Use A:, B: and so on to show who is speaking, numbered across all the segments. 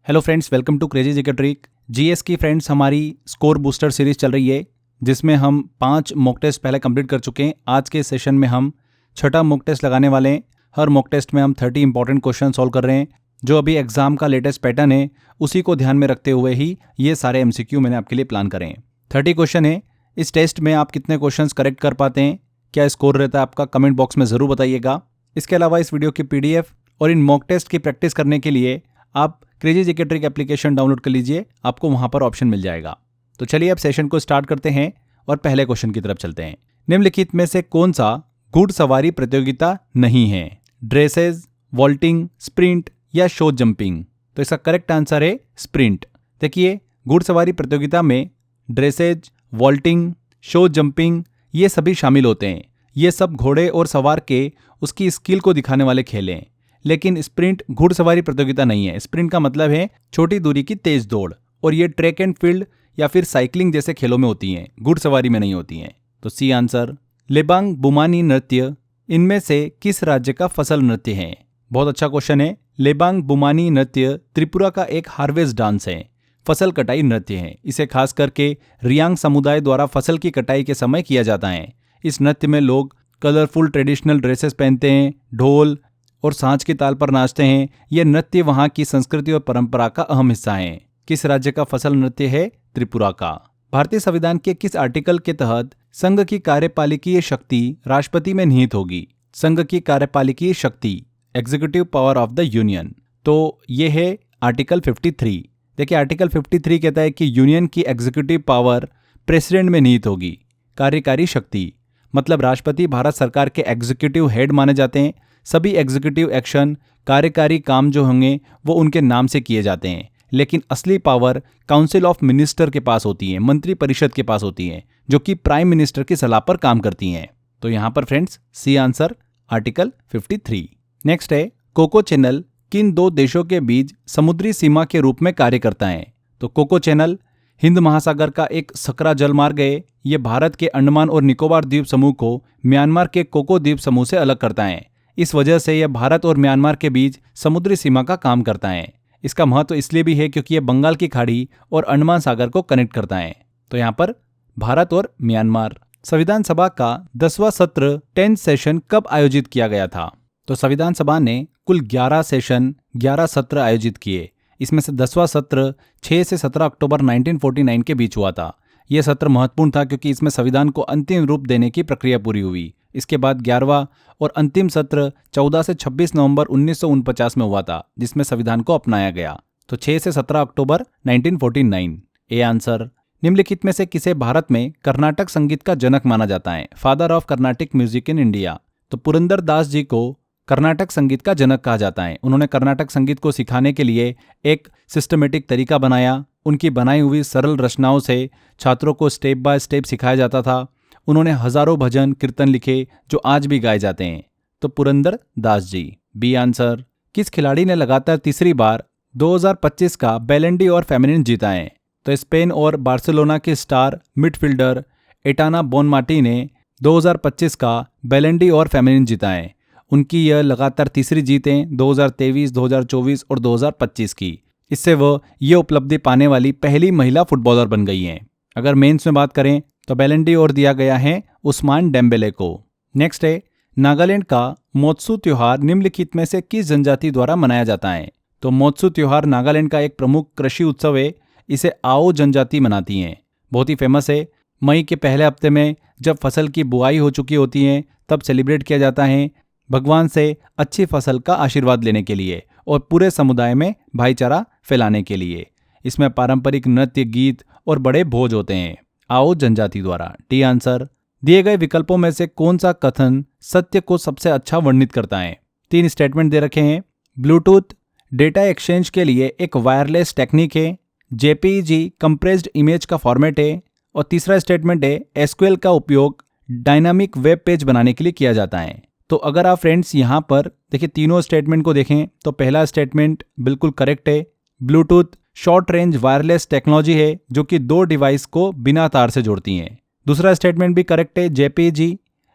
A: Hello friends, welcome to crazy GK trick. GS की friends हमारी score booster series चल रही है जिसमें हम 5 मॉक टेस्ट पहले कंप्लीट कर चुके हैं। आज के सेशन में हम छठा मॉक टेस्ट लगाने वाले हैं। हर मॉक टेस्ट में हम 30 इंपॉर्टेंट क्वेश्चन सॉल्व कर रहे हैं। जो अभी एग्जाम का लेटेस्ट पैटर्न है उसी को ध्यान में रखते हुए ही ये सारे एमसीक्यू मैंने आपके लिए प्लान करे हैं। 30 क्वेश्चन है। इस टेस्ट में आप कितने क्वेश्चन करेक्ट कर पाते हैं, क्या स्कोर रहता है आपका, कमेंट बॉक्स में ज़रूर बताइएगा। इसके अलावा इस वीडियो की पीडीएफ और इन मॉक टेस्ट की प्रैक्टिस करने के लिए आप crazy GK trick application download कर लीजिए, आपको वहां पर ऑप्शन मिल जाएगा। तो चलिए अब सेशन को स्टार्ट करते हैं और पहले क्वेश्चन की तरफ चलते हैं। निम्नलिखित में से कौन सा घुड़सवारी प्रतियोगिता नहीं है? ड्रेसेज, वॉल्टिंग, स्प्रिंट या शो जंपिंग? तो इसका करेक्ट आंसर है स्प्रिंट। देखिए, घुड़सवारी प्रतियोगिता में ड्रेसेज, वॉल्टिंग, शो जंपिंग ये सभी शामिल होते हैं। ये सब घोड़े और सवार के उसकी स्किल को दिखाने वाले खेल हैं। लेकिन स्प्रिंट घुड़सवारी प्रतियोगिता नहीं है। स्प्रिंट का मतलब है छोटी दूरी की तेज दौड़, और ये ट्रैक एंड फील्ड या फिर साइकिलिंग जैसे खेलों में होती हैं, घुड़सवारी में नहीं होती हैं। तो सी आंसर। लेबांग बुमानी नृत्य इनमें से किस राज्य का फसल नृत्य है? बहुत अच्छा क्वेश्चन है। लेबांग बुमानी नृत्य त्रिपुरा का एक हार्वेस्ट डांस है, फसल कटाई नृत्य है। इसे खास करके रियांग समुदाय द्वारा फसल की कटाई के समय किया जाता है। इस नृत्य में लोग कलरफुल ट्रेडिशनल ड्रेसेस पहनते हैं, ढोल और सांच की ताल पर नाचते हैं। यह नृत्य वहां की संस्कृति और परंपरा का अहम हिस्सा है। किस राज्य का फसल नृत्य है? त्रिपुरा का। भारतीय संविधान के किस आर्टिकल के तहत संघ की कार्यपालिकीय शक्ति राष्ट्रपति में निहित होगी? संघ की कार्यपालिकीय शक्ति, executive power of the union. तो यह है आर्टिकल 53। देखिए, आर्टिकल 53 कहता है कि यूनियन की एग्जीक्यूटिव पावर प्रेसिडेंट में निहित होगी। कार्यकारी शक्ति मतलब राष्ट्रपति भारत सरकार के एग्जीक्यूटिव हेड माने जाते हैं। सभी एग्जीक्यूटिव एक्शन, कार्यकारी काम जो होंगे वो उनके नाम से किए जाते हैं। लेकिन असली पावर काउंसिल ऑफ मिनिस्टर के पास होती है, मंत्री परिषद के पास होती है, जो कि प्राइम मिनिस्टर की सलाह पर काम करती हैं। तो यहाँ पर friends C answer, article 53। Next है, कोको चैनल किन दो देशों के बीच समुद्री सीमा के रूप में कार्य करता है? तो कोको चैनल हिंद महासागर का एक सकरा जलमार्ग है। ये भारत के अंडमान और निकोबार द्वीप समूह को म्यांमार के कोको द्वीप समूह से अलग करता है। इस वजह से यह भारत और म्यांमार के बीच समुद्री सीमा का काम करता है। इसका महत्व इसलिए भी है क्योंकि यह बंगाल की खाड़ी और अंडमान सागर को कनेक्ट करता है। तो यहाँ पर भारत और म्यांमार। संविधान सभा का 10वां सत्र 10th सेशन कब आयोजित किया गया था? तो संविधान सभा ने कुल 11 सेशन 11 सत्र आयोजित किए। इसमें से 10वां सत्र 6 से 17 अक्टूबर 1949 के बीच हुआ था। यह सत्र महत्वपूर्ण था क्योंकि इसमें संविधान को अंतिम रूप देने की प्रक्रिया पूरी हुई। इसके बाद 11वां और अंतिम सत्र 14 से 26 नवंबर 1949 में हुआ था, जिसमें संविधान को अपनाया गया। तो 6 से 17 अक्टूबर 1949 ए आंसर। निम्नलिखित में से किसे भारत में कर्नाटक संगीत का जनक माना जाता है? Father of Carnatic music in India. तो पुरंदर दास जी को कर्नाटक संगीत का जनक कहा जाता है। उन्होंने कर्नाटक संगीत को सिखाने के लिए एक सिस्टमेटिक तरीका बनाया। उनकी बनाई हुई सरल रचनाओं से छात्रों को स्टेप बाय स्टेप सिखाया जाता था। उन्होंने हजारों भजन कीर्तन लिखे जो आज भी गाए जाते हैं। तो Purandar Das G B answer. किस खिलाड़ी ने लगातार तीसरी बार 2025 का बैलन ड'ओर फेमिनिन जीता है? तो स्पेन और बार्सिलोना के स्टार मिडफील्डर एटाना बोनमाटी ने 2025 का बैलन ड'ओर फेमिनिन जीता है। उनकी यह लगातार तीसरी जीत है 2023, 2024 और 2025 की। इससे वह ये उपलब्धि पाने वाली पहली महिला फुटबॉलर बन गई हैं। अगर मेंस में बात करें तो बैलन ड'ओर दिया गया है उस्मान डेम्बेले को। नेक्स्ट है, नागालैंड का मोत्सू त्योहार निम्नलिखित में से किस जनजाति द्वारा मनाया जाता है? तो मोत्सू त्योहार नागालैंड का एक प्रमुख कृषि उत्सव है। इसे आओ जनजाति मनाती हैं। बहुत ही फेमस है। मई के पहले हफ्ते में जब फसल की बुआई हो चुकी होती है तब सेलिब्रेट किया जाता है, भगवान से अच्छी फसल का आशीर्वाद लेने के लिए और पूरे समुदाय में भाईचारा फैलाने के लिए। इसमें पारंपरिक नृत्य, गीत और बड़े भोज होते हैं। आओ जनजाति द्वारा टी आंसर। दिए गए विकल्पों में से कौन सा कथन सत्य को सबसे अच्छा वर्णित करता है? 3 स्टेटमेंट दे रखे हैं। ब्लूटूथ डेटा एक्सचेंज के लिए एक वायरलेस टेक्निक है। जेपीईजी कंप्रेस्ड इमेज का फॉर्मेट है। और तीसरा स्टेटमेंट है एसक्यूएल का उपयोग डायनामिक वेब पेज बनाने के लिए किया जाता है। तो अगर आप फ्रेंड्स यहाँ पर देखिए तीनों स्टेटमेंट को देखें तो पहला स्टेटमेंट बिल्कुल करेक्ट है। Bluetooth short range wireless technology है जो कि 2 डिवाइस को बिना तार से जोड़ती हैं। दूसरा स्टेटमेंट भी करेक्ट है। जेपीजी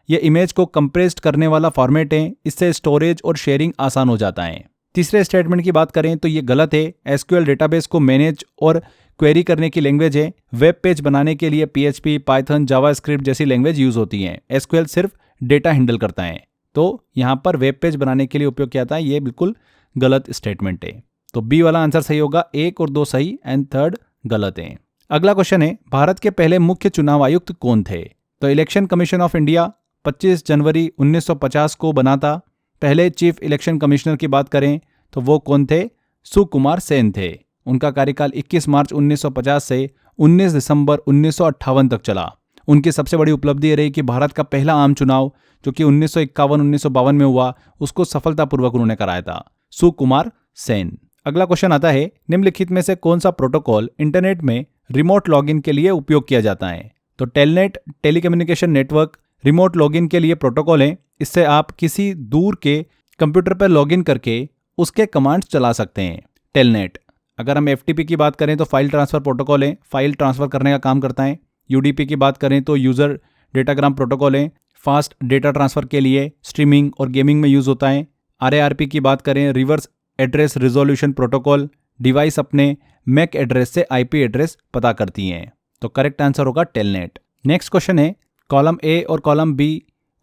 A: ये इमेज को कंप्रेस्ड करने वाला फॉर्मेट है। इससे स्टोरेज और शेयरिंग आसान हो जाता है। तीसरे स्टेटमेंट की बात करें तो ये गलत है। एसक्यूएल डेटाबेस को मैनेज और क्वेरी करने की लैंग्वेज है। वेब पेज बनाने के लिए PHP, पाइथन, जावास्क्रिप्ट जैसी लैंग्वेज यूज होती हैं। एसक्यूएल सिर्फ डेटा हैंडल करता है। तो यहाँ पर वेब पेज बनाने के लिए उपयोग किया था, ये बिल्कुल गलत स्टेटमेंट है। तो बी वाला आंसर सही होगा, 1 और 2 सही एंड थर्ड गलत है। अगला क्वेश्चन है, भारत के पहले मुख्य चुनाव आयुक्त कौन थे? तो इलेक्शन कमीशन ऑफ इंडिया 25 जनवरी 1950 को बना था। पहले चीफ इलेक्शन कमिश्नर की बात करें तो वो कौन थे? सुकुमार सेन थे। उनका कार्यकाल 21 मार्च 1950 से 19 दिसंबर 1958 तक चला। उनकी सबसे बड़ी उपलब्धि ये रही कि भारत का पहला आम चुनाव जो कि 1951-1952 में हुआ, उसको सफलतापूर्वक उन्होंने कराया था। सुकुमार सेन। अगला क्वेश्चन आता है, निम्नलिखित में से कौन सा प्रोटोकॉल इंटरनेट में रिमोट लॉगिन के लिए उपयोग किया जाता है? तो telnet telecommunication network remote login के लिए प्रोटोकॉल है। इससे आप किसी दूर के कंप्यूटर पर लॉगिन करके उसके कमांड्स चला सकते हैं। टेलनेट। अगर हम FTP की बात करें तो फाइल ट्रांसफर प्रोटोकॉल है, फाइल ट्रांसफर करने का काम करता है। UDP की बात करें तो यूजर डेटाग्राम प्रोटोकॉल है, फास्ट डेटा ट्रांसफर के लिए स्ट्रीमिंग और गेमिंग में यूज होता है। RARP की बात करें, reverse address resolution protocol, device अपने मैक एड्रेस से IP एड्रेस पता करती हैं। तो करेक्ट आंसर होगा टेलनेट। नेक्स्ट क्वेश्चन है, कॉलम A और कॉलम B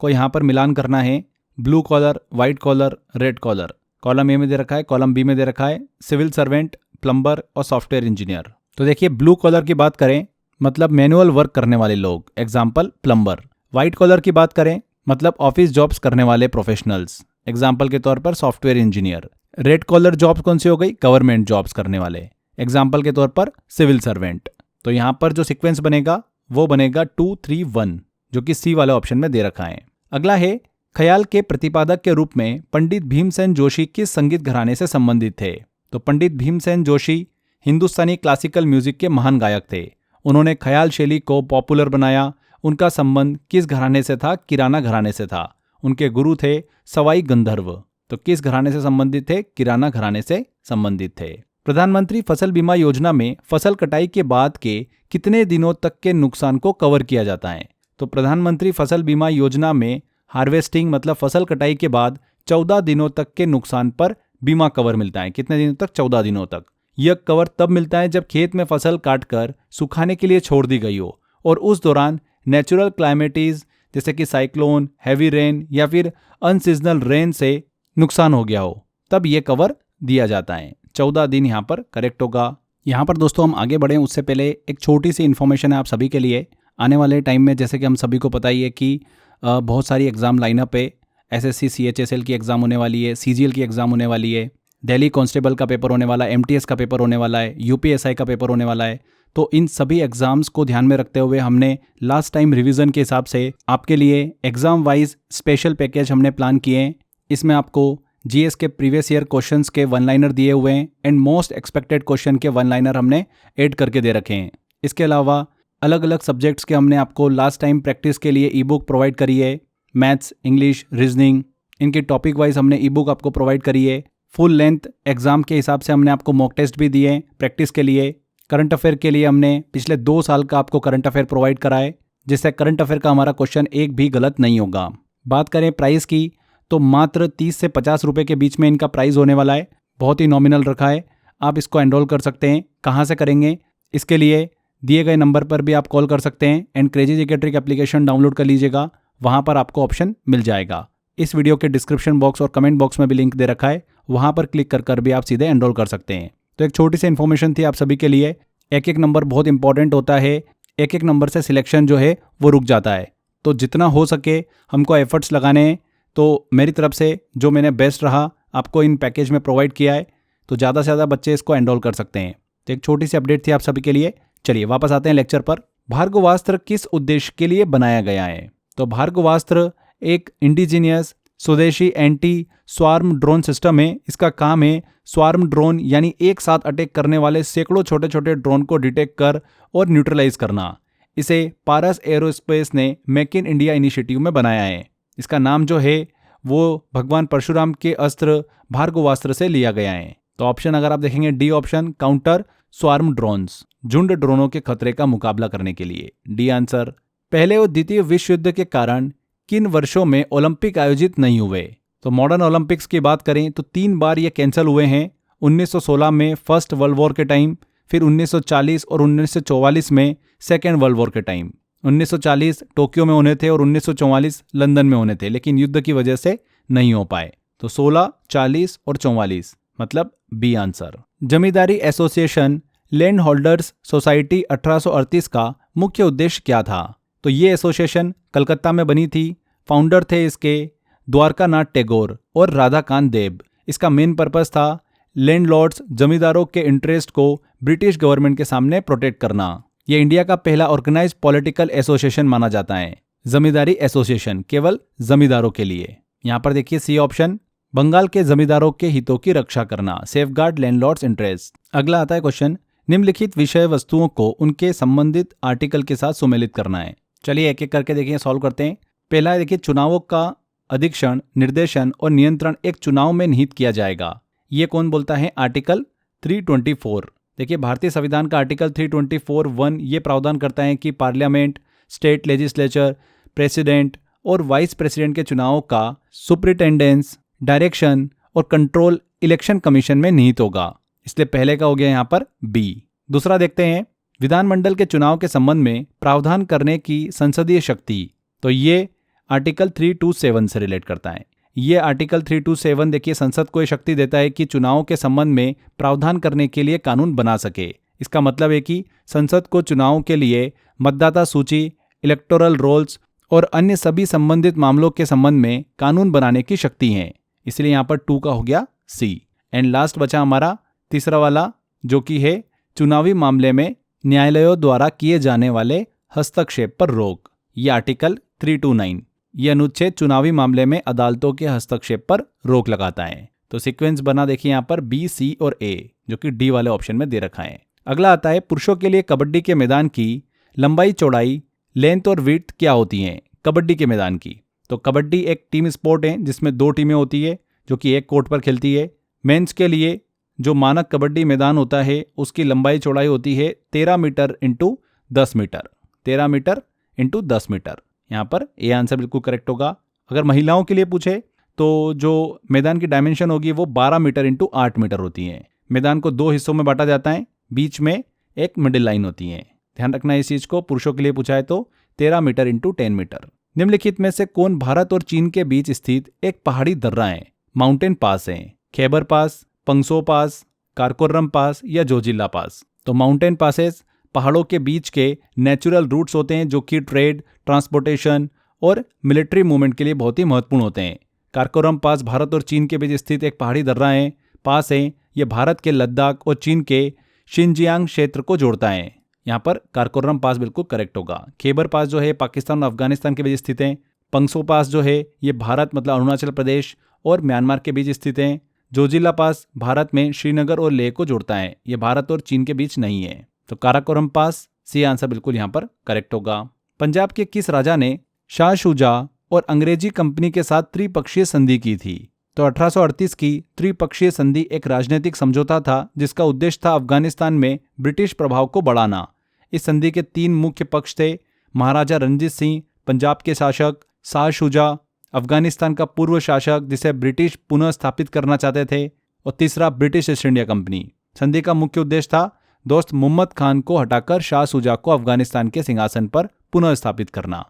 A: को यहाँ पर मिलान करना है। Blue collar, white collar, red collar. Column A में दे रखा है, कॉलम B में दे रखा है सिविल सर्वेंट, प्लम्बर और सॉफ्टवेयर इंजीनियर। तो देखिए, ब्लू कॉलर की बात करें मतलब मैनुअल वर्क करने वाले लोग, एग्जाम्पल प्लम्बर। व्हाइट कॉलर की बात करें मतलब ऑफिस जॉब्स करने वाले प्रोफेशनल्स, एग्जाम्पल के तौर पर software engineer. Red collar jobs कौन सी हो गई? गवर्नमेंट जॉब्स करने वाले, एग्जाम्पल के तौर पर सिविल सर्वेंट। तो यहाँ पर जो सीक्वेंस बनेगा वो बनेगा 2, 3, 1, जो कि C वाले ऑप्शन में दे रखा है। अगला है, ख्याल के प्रतिपादक के रूप में पंडित भीमसेन जोशी किस संगीत घराने से संबंधित थे? तो पंडित भीमसेन जोशी हिंदुस्तानी क्लासिकल म्यूजिक के महान गायक थे। उन्होंने ख्याल शैली को पॉपुलर बनाया। उनका संबंध किस घराने से था? किराना घराने से था। उनके गुरु थे सवाई गंधर्व। तो किस घराने से संबंधित थे? किराना घराने से संबंधित थे। प्रधानमंत्री फसल बीमा योजना में फसल कटाई के बाद के कितने दिनों तक के नुकसान को कवर किया जाता है? तो प्रधानमंत्री फसल बीमा योजना में हार्वेस्टिंग मतलब फसल कटाई के बाद 14 दिनों तक के नुकसान पर बीमा कवर मिलता है। कितने दिनों तक? 14 दिनों तक। यह कवर तब मिलता है जब खेत में फसल काटकर सुखाने के लिए छोड़ दी गई हो और उस दौरान नेचुरल क्लाइमेटीज जैसे कि साइक्लोन, हैवी रेन या फिर अनसीजनल रेन से नुकसान हो गया हो, तब ये कवर दिया जाता है। 14 दिन यहाँ पर करेक्ट होगा। यहाँ पर दोस्तों हम आगे बढ़ें उससे पहले एक छोटी सी इन्फॉर्मेशन है आप सभी के लिए। आने वाले टाइम में जैसे कि हम सभी को पता ही है कि बहुत सारी एग्ज़ाम लाइनअप है। SSC CHSL की एग्ज़ाम होने वाली है, CGL की एग्ज़ाम होने वाली है, दिल्ली कांस्टेबल का पेपर होने वाला है, MTS का पेपर होने वाला है, UPSI का पेपर होने वाला है। तो इन सभी एग्ज़ाम्स को ध्यान में रखते हुए हमने लास्ट टाइम रिवीजन के हिसाब से आपके लिए एग्ज़ाम वाइज स्पेशल पैकेज हमने प्लान किए हैं। इसमें आपको GS के प्रीवियस ईयर क्वेश्चंस के 1 लाइनर दिए हुए हैं एंड मोस्ट एक्सपेक्टेड क्वेश्चन के 1 लाइनर हमने ऐड करके दे रखे हैं। इसके अलावा अलग अलग सब्जेक्ट्स के हमने आपको लास्ट टाइम प्रैक्टिस के लिए ई बुक प्रोवाइड करी है। मैथ्स, इंग्लिश, रीजनिंग, इनके टॉपिक वाइज हमने ई बुक आपको प्रोवाइड करी है। फुल लेंथ एग्जाम के हिसाब से हमने आपको मॉक टेस्ट भी दिए प्रैक्टिस के लिए। करंट अफेयर के लिए हमने पिछले 2 साल का आपको करंट अफेयर प्रोवाइड करा है, जिससे करंट अफेयर का हमारा क्वेश्चन एक भी गलत नहीं होगा। बात करें प्राइस की तो मात्र 30 से 50 रुपये के बीच में इनका प्राइस होने वाला है। बहुत ही नॉमिनल रखा है। आप इसको एनरोल कर सकते हैं। कहाँ से करेंगे? इसके लिए दिए गए नंबर पर भी आप कॉल कर सकते हैं and crazy GK trick application download कर लीजिएगा। वहाँ पर आपको ऑप्शन मिल जाएगा। इस वीडियो के डिस्क्रिप्शन बॉक्स और कमेंट बॉक्स में भी लिंक दे रखा है, वहाँ पर क्लिक कर भी आप सीधे एनरोल कर सकते हैं। तो एक छोटी सी इन्फॉर्मेशन थी आप सभी के लिए। एक एक नंबर बहुत इंपॉर्टेंट होता है। एक एक नंबर से सिलेक्शन जो है वो रुक जाता है। तो जितना हो सके हमको एफर्ट्स लगाने हैं। तो मेरी तरफ से जो मैंने बेस्ट रहा आपको इन पैकेज में प्रोवाइड किया है, तो ज़्यादा से ज़्यादा बच्चे इसको एनरोल कर सकते हैं। तो एक छोटी सी अपडेट थी आप सभी के लिए। चलिए वापस आते हैं लेक्चर पर। भार्गवास्त्र किस उद्देश्य के लिए बनाया गया है? तो भार्गवास्त्र एक इंडिजीनियस स्वदेशी एंटी स्वार्म ड्रोन सिस्टम है। इसका काम है स्वार्म ड्रोन यानी एक साथ अटैक करने वाले सैकड़ों छोटे छोटे ड्रोन को डिटेक्ट कर और न्यूट्रलाइज करना। इसे पारस एरोस्पेस ने मेक इन इंडिया इनिशिएटिव में बनाया है। इसका नाम जो है वो भगवान परशुराम के अस्त्र भार्गवास्त्र से लिया गया है। तो ऑप्शन अगर आप देखेंगे D option, counter swarm drones, झुंड ड्रोनों के खतरे का मुकाबला करने के लिए। D answer. पहले और द्वितीय विश्व युद्ध के कारण किन वर्षों में ओलंपिक आयोजित नहीं हुए? तो मॉडर्न ओलंपिक्स की बात करें तो 3 बार ये कैंसिल हुए हैं। 1916 में फर्स्ट वर्ल्ड वॉर के टाइम, फिर 1940 और 1944 में सेकेंड वर्ल्ड वॉर के टाइम। 1940 टोक्यो में होने थे और 1944 लंदन में होने थे, लेकिन युद्ध की वजह से नहीं हो पाए। तो 16, 40 और 44 मतलब बी आंसर। जमींदारी एसोसिएशन लैंड होल्डर्स सोसाइटी 1838 का मुख्य उद्देश्य क्या था? तो ये एसोसिएशन कलकत्ता में बनी थी। फाउंडर थे इसके द्वारकानाथ टैगोर और राधाकांत देव। इसका मेन पर्पस था लैंडलॉर्ड्स जमींदारों के इंटरेस्ट को ब्रिटिश गवर्नमेंट के सामने प्रोटेक्ट करना। यह इंडिया का पहला ऑर्गेनाइज्ड पॉलिटिकल एसोसिएशन माना जाता है। जमींदारी एसोसिएशन केवल जमींदारों के लिए। यहाँ पर देखिए सी ऑप्शन, बंगाल के जमींदारों के हितों की रक्षा करना, सेफगार्ड लैंडलॉर्ड्स इंटरेस्ट। अगला आता है क्वेश्चन, निम्नलिखित विषय वस्तुओं को उनके संबंधित आर्टिकल के साथ सुमेलित करना है। चलिए एक एक करके देखिए, सॉल्व करते हैं। पहला है देखिए, चुनावों का अधीक्षण, निर्देशन और नियंत्रण एक चुनाव में निहित किया जाएगा। ये कौन बोलता है? आर्टिकल 324। देखिए भारतीय संविधान का आर्टिकल 324(1) ये प्रावधान करता है कि पार्लियामेंट, स्टेट लेजिस्लेचर, प्रेसिडेंट और वाइस प्रेसिडेंट के चुनावों का सुपरिटेंडेंस, डायरेक्शन और कंट्रोल इलेक्शन कमीशन में निहित होगा। इसलिए पहले का हो गया यहाँ पर बी। दूसरा देखते हैं, विधानमंडल के चुनाव के संबंध में प्रावधान करने की संसदीय शक्ति। तो ये आर्टिकल 327 से रिलेट करता है। ये आर्टिकल 327 देखिए संसद को ये शक्ति देता है कि चुनावों के संबंध में प्रावधान करने के लिए कानून बना सके। इसका मतलब है कि संसद को चुनावों के लिए मतदाता सूची, इलेक्टोरल रोल्स और अन्य सभी संबंधित मामलों के संबंध में कानून बनाने की शक्ति है। इसलिए यहाँ पर 2 का हो गया सी। एंड लास्ट बचा हमारा तीसरा वाला, जो कि है चुनावी मामले में न्यायालयों द्वारा किए जाने वाले हस्तक्षेप पर रोक। ये आर्टिकल 329, ये अनुच्छेद चुनावी मामले में अदालतों के हस्तक्षेप पर रोक लगाता है। तो सीक्वेंस बना देखिए यहाँ पर बी, सी और ए, जो कि डी वाले ऑप्शन में दे रखा है। अगला आता है, पुरुषों के लिए कबड्डी के मैदान की लंबाई, चौड़ाई, लेंथ और विड्थ क्या होती है? कबड्डी के मैदान की। तो कबड्डी एक टीम स्पोर्ट है जिसमें 2 टीमें होती है जो कि एक कोर्ट पर खेलती है। मेंस के लिए जो मानक कबड्डी मैदान होता है उसकी लंबाई चौड़ाई होती है 13 metre into 10 metre. 13 metre into 10 metre. यहाँ पर ए आंसर बिल्कुल करेक्ट होगा। अगर महिलाओं के लिए पूछे तो जो मैदान की डायमेंशन होगी वो 12 मीटर इंटू 8 मीटर होती है। मैदान को 2 हिस्सों में बांटा जाता है, बीच में एक मिडिल लाइन होती है। ध्यान रखना इस चीज को। पुरुषों के लिए पूछा है तो 13 मीटर इंटू 10 मीटर। निम्नलिखित में से कौन भारत और चीन के बीच स्थित एक पहाड़ी दर्रा है? माउंटेन पास है। खैबर पास, पंगसो पास, कारकोरम पास या जोजिला पास। तो माउंटेन पासेस पहाड़ों के बीच के नेचुरल रूट्स होते हैं जो कि ट्रेड, ट्रांसपोर्टेशन और मिलिट्री मूवमेंट के लिए बहुत ही महत्वपूर्ण होते हैं। कारकोरम पास भारत और चीन के बीच स्थित एक पहाड़ी दर्रा है, पास है। यह भारत के लद्दाख और चीन के शिनजियांग क्षेत्र को जोड़ता है। यहाँ पर कारकोरम पास बिल्कुल करेक्ट होगा। खैबर पास जो है पाकिस्तान और अफगानिस्तान के बीच स्थित है। पंगसो पास जो है ये भारत मतलब अरुणाचल प्रदेश और म्यांमार के बीच स्थित है। जोजिला पास भारत में श्रीनगर और लेह को जोड़ता है। यह भारत और चीन के बीच नहीं है। तो काराकोरम पास सी आंसर बिल्कुल यहाँ पर करेक्ट होगा। पंजाब के किस राजा ने शाह शुजा और अंग्रेजी कंपनी के साथ त्रिपक्षीय संधि की थी? तो 1838 की त्रिपक्षीय संधि एक राजनीतिक समझौता था जिसका उद्देश्य था अफगानिस्तान में ब्रिटिश प्रभाव को बढ़ाना। इस संधि के 3 मुख्य पक्ष थे, महाराजा रणजीत सिंह पंजाब के शासक, शाह शुजा अफगानिस्तान का पूर्व शासक जिसे ब्रिटिश पुनः स्थापित करना चाहते थे, और तीसरा ब्रिटिश ईस्ट इंडिया कंपनी। संधि का मुख्य उद्देश्य था दोस्त मोहम्मद खान को हटाकर शाह शुजा को अफगानिस्तान के सिंहासन पर पुनः स्थापित करना।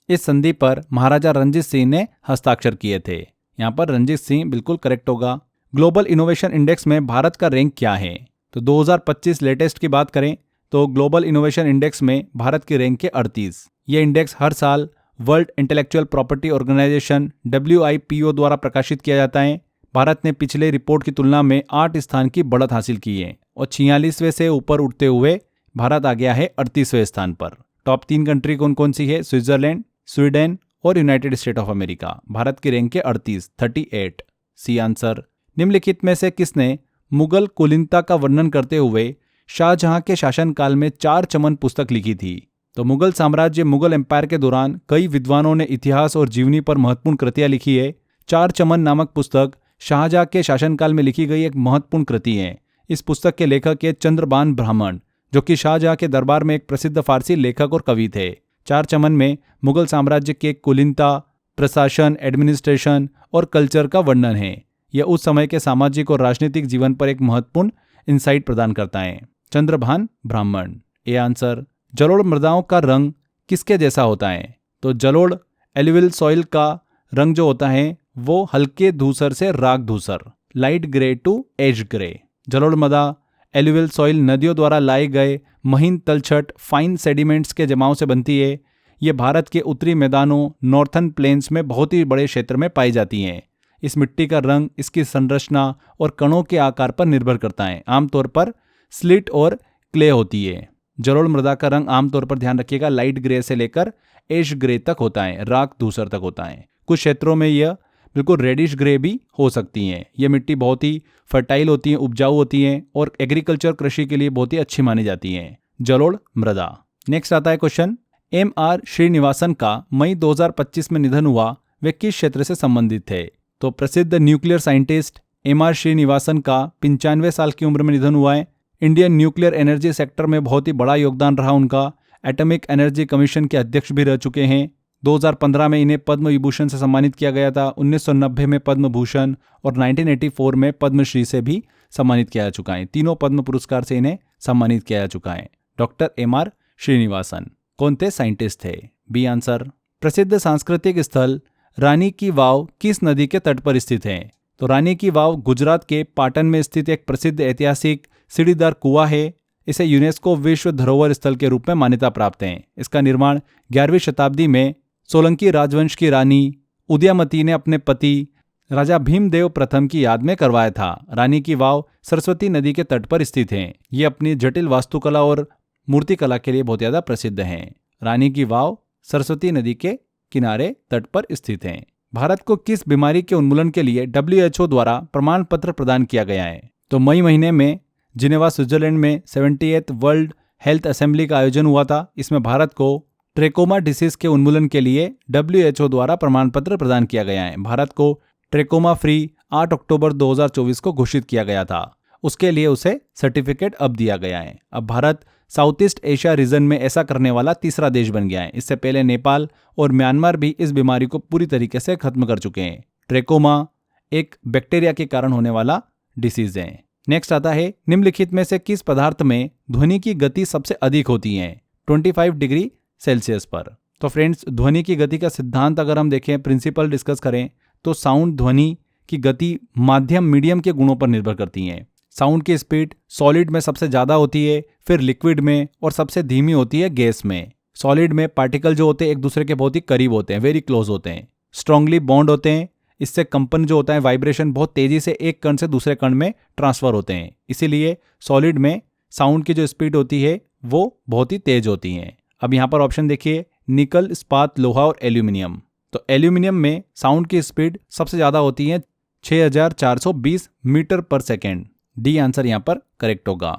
A: इस संधि पर महाराजा रणजीत सिंह ने हस्ताक्षर किए थे। यहाँ पर रणजीत सिंह बिल्कुल करेक्ट होगा। ग्लोबल इनोवेशन इंडेक्स में भारत का रैंक क्या है? तो 2025 लेटेस्ट की बात करें तो ग्लोबल इनोवेशन इंडेक्स में भारत की रैंक है 38। यह इंडेक्स हर साल World Intellectual Property Organization WIPO द्वारा प्रकाशित किया जाता है। भारत ने पिछले रिपोर्ट की तुलना में 8 स्थान की बढ़त हासिल की है और 46वें से ऊपर उठते हुए भारत आ गया है 38वें स्थान पर। टॉप 3 कंट्री कौन कौन सी है? स्विट्जरलैंड, स्वीडन और United state of America. Bharat की रैंक है 38 सी आंसर। निम्नलिखित में से किसने मुगल कुलीनता का वर्णन करते हुए शाहजहां के शासनकाल में 4 चमन पुस्तक लिखी थी? तो मुगल साम्राज्य, मुगल एम्पायर के दौरान कई विद्वानों ने इतिहास और जीवनी पर महत्वपूर्ण कृतियां लिखी है। 4 चमन नामक पुस्तक शाहजहां के शासनकाल में लिखी गई एक महत्वपूर्ण कृति है। इस पुस्तक के लेखक है चंद्रबान ब्राह्मण, जो कि शाहजहां के दरबार में एक प्रसिद्ध फारसी लेखक और कवि थे। 4 चमन में मुगल साम्राज्य के कुलीनता, प्रशासन, एडमिनिस्ट्रेशन और कल्चर का वर्णन है। यह उस समय के सामाजिक और राजनीतिक जीवन पर एक महत्वपूर्ण इंसाइट प्रदान करता है। चंद्रभान ब्राह्मण। A answer. जलोढ़ मृदाओं का रंग किसके जैसा होता है? तो जलोढ़ एल्यूवियल सॉइल का रंग जो होता है वो हल्के धूसर से राख धूसर, light grey to ash grey. जलोढ़ मृदा एल्यूवियल सॉइल नदियों द्वारा लाए गए महीन तलछट फाइन सेडिमेंट्स के जमाव से बनती है। ये भारत के उत्तरी मैदानों, नॉर्थर्न प्लेन्स में बहुत ही बड़े क्षेत्र में पाई जाती हैं। इस मिट्टी का रंग इसकी संरचना और कणों के आकार पर निर्भर करता है। आमतौर पर स्लिट और क्ले होती है। जलोढ़ मृदा का रंग आमतौर पर ध्यान रखिएगा लाइट ग्रे से लेकर एश ग्रे तक होता है, राख धूसर तक होता है। कुछ क्षेत्रों में यह बिल्कुल रेडिश ग्रे भी हो सकती हैं। यह मिट्टी बहुत ही फर्टाइल होती है, उपजाऊ होती है और एग्रीकल्चर कृषि के लिए बहुत ही अच्छी मानी जाती है जलोढ़ मृदा। नेक्स्ट आता है क्वेश्चन, एम.आर. श्रीनिवासन का मई 2025 में निधन हुआ, वे किस क्षेत्र से संबंधित थे? तो प्रसिद्ध न्यूक्लियर साइंटिस्ट एम.आर. श्रीनिवासन का 95 साल की उम्र में निधन हुआ है। इंडियन न्यूक्लियर एनर्जी सेक्टर में बहुत ही बड़ा योगदान रहा उनका। एटॉमिक एनर्जी कमीशन के अध्यक्ष भी रह चुके हैं। 2015 में इन्हें पद्म विभूषण से सम्मानित किया गया था। 1990 में पद्म भूषण और 1984 में पद्मश्री से भी सम्मानित किया जा चुका है। तीनों पद्म पुरस्कार से इन्हें सम्मानित किया जा चुका है। Doctor MR. श्रीनिवासन कौन थे? साइंटिस्ट थे। B answer. प्रसिद्ध सांस्कृतिक स्थल रानी की वाव किस नदी के तट पर स्थित है? तो रानी की वाव गुजरात के पाटन में स्थित एक प्रसिद्ध ऐतिहासिक सीढ़ीदार कुआं है। इसे यूनेस्को विश्व धरोहर स्थल के रूप में मान्यता प्राप्त है। इसका निर्माण 11वीं शताब्दी में सोलंकी राजवंश की रानी उदयमती ने अपने पति राजा भीमदेव प्रथम की याद में करवाया था। रानी की वाव सरस्वती नदी के तट पर स्थित है। ये अपनी जटिल वास्तुकला और मूर्तिकला के लिए बहुत ज़्यादा प्रसिद्ध हैं। रानी की वाव सरस्वती नदी के किनारे तट पर स्थित है। भारत को किस बीमारी के उन्मूलन के लिए WHO द्वारा प्रमाण पत्र प्रदान किया गया है? तो मई महीने में जिनेवा स्विट्जरलैंड में 78th वर्ल्ड हेल्थ असेंबली का आयोजन हुआ था। इसमें भारत को ट्रेकोमा डिसीज के उन्मूलन के लिए WHO द्वारा प्रमाण पत्र प्रदान किया गया है। भारत को ट्रेकोमा फ्री 8 अक्टूबर 2024 को घोषित किया गया था। उसके लिए उसे सर्टिफिकेट अब दिया गया है। अब Bharat south east Asia region में ऐसा करने वाला तीसरा देश बन गया है। इससे पहले नेपाल और म्यांमार भी इस बीमारी को पूरी तरीके से खत्म कर चुके हैं। ट्रेकोमा एक बैक्टीरिया के कारण होने वाला डिसीज है। नेक्स्ट आता है, निम्नलिखित में से किस पदार्थ में ध्वनि की गति सबसे अधिक होती है 25 डिग्री सेल्सियस पर? तो फ्रेंड्स, ध्वनि की गति का सिद्धांत अगर हम देखें, प्रिंसिपल डिस्कस करें, तो साउंड ध्वनि की गति माध्यम मीडियम के गुणों पर निर्भर करती है। साउंड की स्पीड सॉलिड में सबसे ज़्यादा होती है, फिर लिक्विड में, और सबसे धीमी होती है गैस में। सॉलिड में पार्टिकल जो होते हैं एक दूसरे के बहुत ही करीब होते हैं, वेरी क्लोज होते हैं, स्ट्रांगली बॉन्ड होते हैं। इससे कंपन जो होता है, वाइब्रेशन बहुत तेजी से एक कण से दूसरे कण में ट्रांसफर होते हैं। इसीलिए सॉलिड में साउंड की जो स्पीड होती है वो बहुत ही तेज होती है। अब यहाँ पर ऑप्शन देखिए, निकल, इस्पात, लोहा और एल्यूमिनियम। तो एल्यूमिनियम में साउंड की स्पीड सबसे ज़्यादा होती है 6420 मीटर पर सेकेंड। डी आंसर यहाँ पर करेक्ट होगा।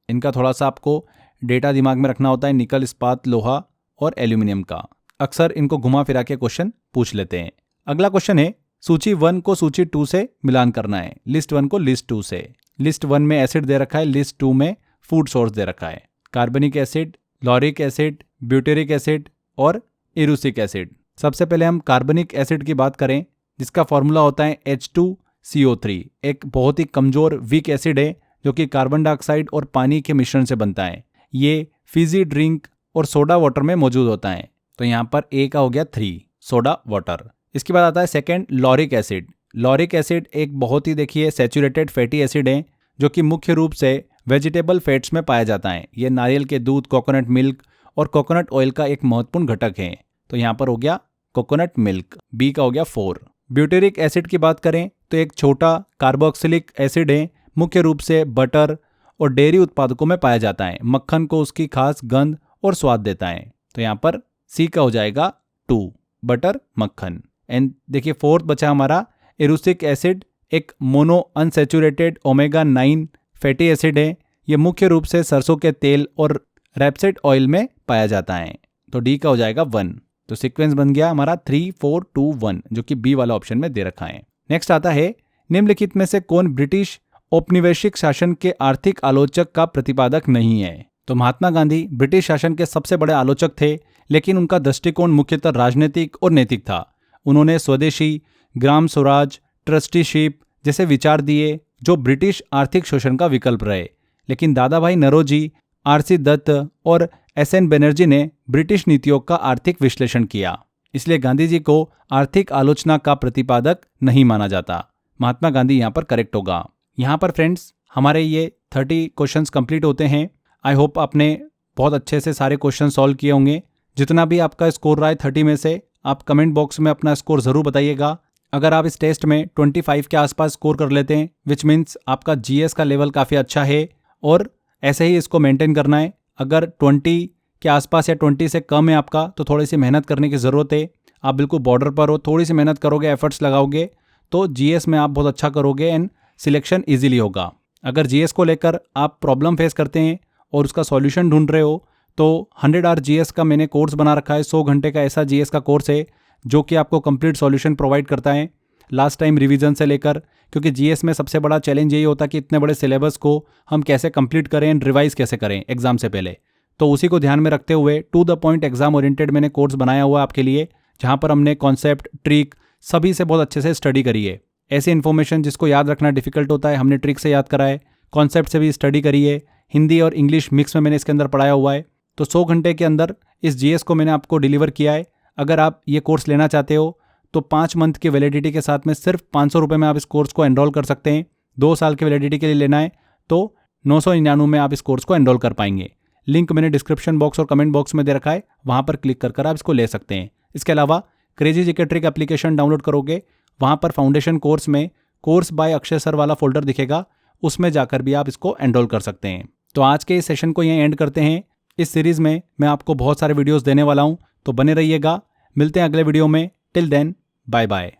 A: इनका थोड़ा सा आपको डेटा दिमाग में रखना होता है, निकल, इस्पात, लोहा और एल्यूमिनियम का। अक्सर इनको घुमा फिरा के क्वेश्चन पूछ लेते हैं। अगला क्वेश्चन है, सूची 1 को सूची 2 से मिलान करना है। लिस्ट 1 को लिस्ट 2 से। लिस्ट 1 में एसिड दे रखा है, लिस्ट 2 में फूड सोर्स दे रखा है। कार्बनिक acid, lauric acid, butyric acid और इरूसिक एसिड। सबसे पहले हम कार्बनिक एसिड की बात करें, जिसका फॉर्मूला होता है H2CO3। एक बहुत ही कमजोर वीक एसिड है जो कि कार्बन डाइऑक्साइड और पानी के मिश्रण से बनता है। ये फिजी ड्रिंक और सोडा वाटर में मौजूद होता है। तो यहाँ पर ए का हो गया 3, सोडा वाटर। इसके बाद आता है second, lauric acid. Lauric acid एक बहुत ही देखिए सैचुरेटेड फैटी एसिड है जो कि मुख्य रूप से वेजिटेबल फैट्स में पाया जाता है। ये नारियल के दूध, कोकोनट मिल्क और कोकोनट ऑयल का एक महत्वपूर्ण घटक है। तो यहाँ पर हो गया कोकोनट मिल्क, बी का हो गया 4। ब्यूटेरिक एसिड की बात करें तो एक छोटा कार्बोक्सिलिक एसिड है, मुख्य रूप से बटर और डेयरी उत्पादकों में पाया जाता है। मक्खन को उसकी खास गंध और स्वाद देता है। तो यहाँ पर सी का हो जाएगा 2, बटर, मक्खन। एंड देखिए फोर्थ बचा हमारा इरूसिक एसिड, एक mono unsaturated omega 9 fatty acid है। ये मुख्य रूप से सरसों के तेल और रैपसेड ऑयल में पाया जाता है। तो डी का हो जाएगा 1। तो सीक्वेंस बन गया हमारा 3, 4, 2, 1, जो कि बी वाला ऑप्शन में दे रखा है। नेक्स्ट आता है, निम्नलिखित में से कौन ब्रिटिश औपनिवेशिक शासन के आर्थिक आलोचक का प्रतिपादक नहीं है? तो महात्मा गांधी ब्रिटिश शासन के सबसे बड़े आलोचक थे, लेकिन उनका दृष्टिकोण मुख्यतः राजनीतिक और नैतिक था। उन्होंने स्वदेशी, ग्राम स्वराज, ट्रस्टीशिप जैसे विचार दिए जो ब्रिटिश आर्थिक शोषण का विकल्प रहे। लेकिन दादा भाई नौरोजी, आरसी दत्त और एसएन बनर्जी ने ब्रिटिश नीतियों का आर्थिक विश्लेषण किया। इसलिए गांधी जी को आर्थिक आलोचना का प्रतिपादक नहीं माना जाता। महात्मा गांधी यहाँ पर करेक्ट होगा। यहाँ पर फ्रेंड्स हमारे ये 30 क्वेश्चंस कंप्लीट होते हैं। आई होप आपने बहुत अच्छे से सारे क्वेश्चन सॉल्व किए होंगे। जितना भी आपका स्कोर रहा है 30 में से आप कमेंट बॉक्स में अपना स्कोर ज़रूर बताइएगा। अगर आप इस टेस्ट में 25 के आसपास स्कोर कर लेते हैं विच मीन्स आपका जीएस का लेवल काफ़ी अच्छा है और ऐसे ही इसको मेंटेन करना है। अगर 20 के आसपास या 20 से कम है आपका तो थोड़ी सी मेहनत करने की ज़रूरत है। आप बिल्कुल बॉर्डर पर हो, थोड़ी सी मेहनत करोगे, एफर्ट्स लगाओगे तो जीएस में आप बहुत अच्छा करोगे एंड सिलेक्शन ईजिली होगा। अगर जीएस को लेकर आप प्रॉब्लम फेस करते हैं और उसका सॉल्यूशन ढूंढ रहे हो तो 100 आवर जीएस का मैंने कोर्स बना रखा है। 100 घंटे का ऐसा जीएस का कोर्स है जो कि आपको कंप्लीट सॉल्यूशन प्रोवाइड करता है लास्ट टाइम रिवीजन से लेकर, क्योंकि जीएस में सबसे बड़ा चैलेंज यही होता है कि इतने बड़े सिलेबस को हम कैसे कंप्लीट करें एंड रिवाइज कैसे करें एग्जाम से पहले। तो उसी को ध्यान में रखते हुए to the point exam oriented मैंने कोर्स बनाया हुआ है आपके लिए, जहाँ पर हमने कॉन्सेप्ट, ट्रिक सभी से बहुत अच्छे से स्टडी करी है। ऐसी इन्फॉर्मेशन जिसको याद रखना डिफिकल्ट होता है हमने ट्रिक से याद करा है, कॉन्सेप्ट से भी स्टडी करी है, हिंदी और इंग्लिश मिक्स में मैंने इसके अंदर पढ़ाया हुआ है। तो 100 घंटे के अंदर इस जीएस को मैंने आपको डिलीवर किया है। अगर आप ये कोर्स लेना चाहते हो तो 5 मंथ की वैलिडिटी के साथ में सिर्फ 500 रुपये में आप इस कोर्स को एनरोल कर सकते हैं। 2 साल की वैलिडिटी के लिए लेना है तो 999 में आप इस कोर्स को एनरोल कर पाएंगे। लिंक मैंने डिस्क्रिप्शन बॉक्स और कमेंट बॉक्स में दे रखा है, वहाँ पर क्लिक कर आप इसको ले सकते हैं। इसके अलावा crazy GK trick application download करोगे, वहाँ पर फाउंडेशन कोर्स में कोर्स बाय अक्षय सर वाला फोल्डर दिखेगा, उसमें जाकर भी आप इसको एनरोल कर सकते हैं। तो आज के इस सेशन को यहीं एंड करते हैं। इस सीरीज़ में मैं आपको बहुत सारे वीडियोस देने वाला हूं, तो बने रहिएगा। मिलते हैं अगले वीडियो में। Till then bye bye.